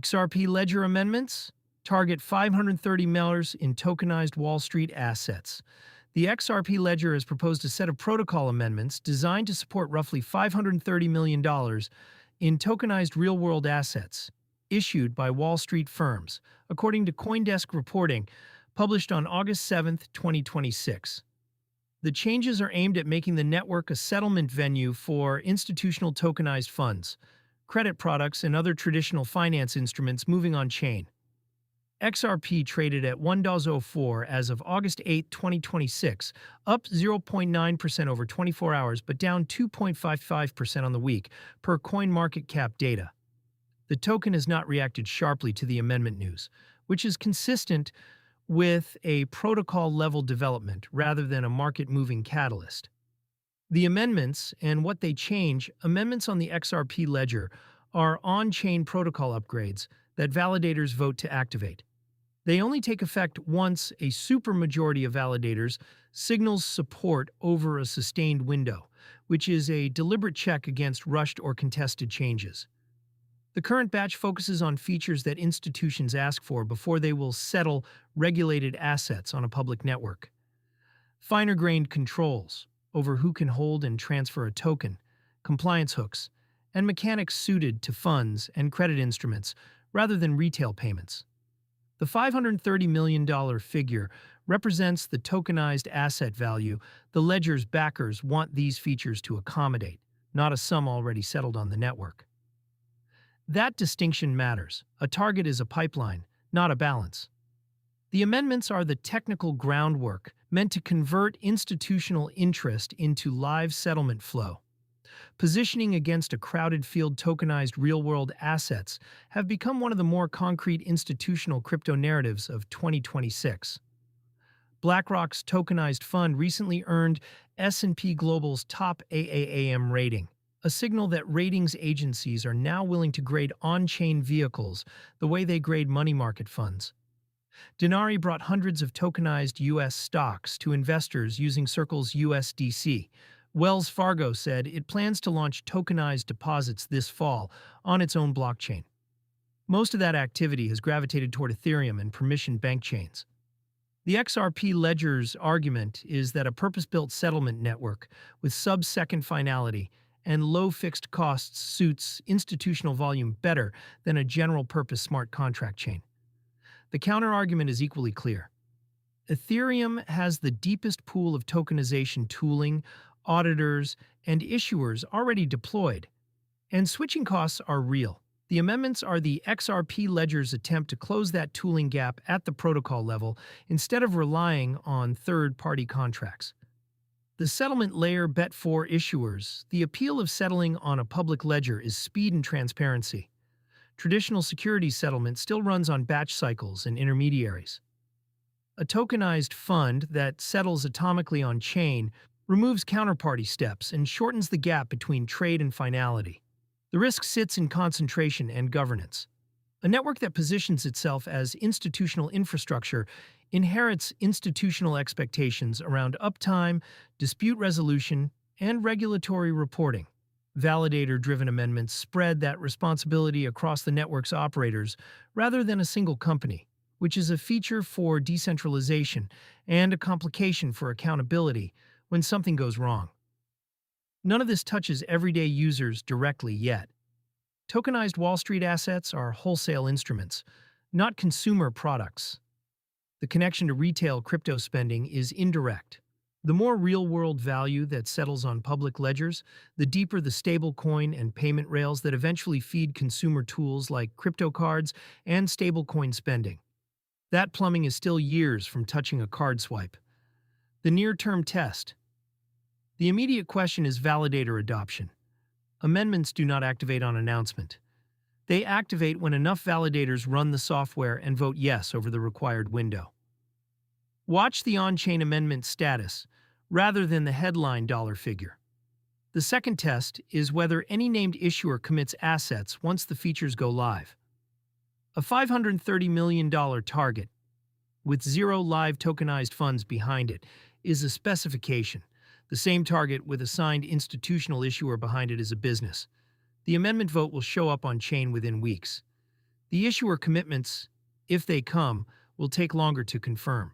XRP Ledger amendments target 530 millers in tokenized Wall Street assets. The XRP Ledger has proposed a set of protocol amendments designed to support roughly $530 million in tokenized real-world assets issued by Wall Street firms, according to CoinDesk reporting published on August 7, 2026. The changes are aimed at making the network a settlement venue for institutional tokenized funds, credit products, and other traditional finance instruments moving on-chain. XRP traded at $1.04 as of August 8, 2026, up 0.9% over 24 hours but down 2.55% on the week, per CoinMarketCap data. The token has not reacted sharply to the amendment news, which is consistent with a protocol-level development rather than a market-moving catalyst. The amendments and what they change, amendments on the XRP Ledger, are on-chain protocol upgrades that validators vote to activate. They only take effect once a supermajority of validators signals support over a sustained window, which is a deliberate check against rushed or contested changes. The current batch focuses on features that institutions ask for before they will settle regulated assets on a public network. Finer-grained controls over who can hold and transfer a token, compliance hooks, and mechanics suited to funds and credit instruments rather than retail payments. The $530 million figure represents the tokenized asset value the ledger's backers want these features to accommodate, not a sum already settled on the network. That distinction matters. A target is a pipeline, not a balance. The amendments are the technical groundwork meant to convert institutional interest into live settlement flow. Positioning against a crowded field, tokenized real-world assets have become one of the more concrete institutional crypto narratives of 2026. BlackRock's tokenized fund recently earned S&P Global's top AAAM rating, a signal that ratings agencies are now willing to grade on-chain vehicles the way they grade money market funds. Denari brought hundreds of tokenized U.S. stocks to investors using Circle's USDC. Wells Fargo said it plans to launch tokenized deposits this fall on its own blockchain. Most of that activity has gravitated toward Ethereum and permissioned bank chains. The XRP Ledger's argument is that a purpose-built settlement network with sub-second finality and low fixed costs suits institutional volume better than a general-purpose smart contract chain. The counter-argument is equally clear. Ethereum has the deepest pool of tokenization tooling, auditors, and issuers already deployed, and switching costs are real. The amendments are the XRP Ledger's attempt to close that tooling gap at the protocol level instead of relying on third-party contracts. The settlement layer bet for issuers. The appeal of settling on a public ledger is speed and transparency. Traditional securities settlement still runs on batch cycles and intermediaries. A tokenized fund that settles atomically on-chain removes counterparty steps and shortens the gap between trade and finality. The risk sits in concentration and governance. A network that positions itself as institutional infrastructure inherits institutional expectations around uptime, dispute resolution, and regulatory reporting. Validator-driven amendments spread that responsibility across the network's operators rather than a single company, which is a feature for decentralization and a complication for accountability when something goes wrong. None of this touches everyday users directly yet. Tokenized Wall Street assets are wholesale instruments, not consumer products. The connection to retail crypto spending is indirect. The more real-world value that settles on public ledgers, the deeper the stablecoin and payment rails that eventually feed consumer tools like crypto cards and stablecoin spending. That plumbing is still years from touching a card swipe. The near-term test. The immediate question is validator adoption. Amendments do not activate on announcement. They activate when enough validators run the software and vote yes over the required window. Watch the on-chain amendment status rather than the headline dollar figure. The second test is whether any named issuer commits assets once the features go live. A $530 million target, with zero live tokenized funds behind it, is a specification. The same target with a signed institutional issuer behind it is a business. The amendment vote will show up on-chain within weeks. The issuer commitments, if they come, will take longer to confirm.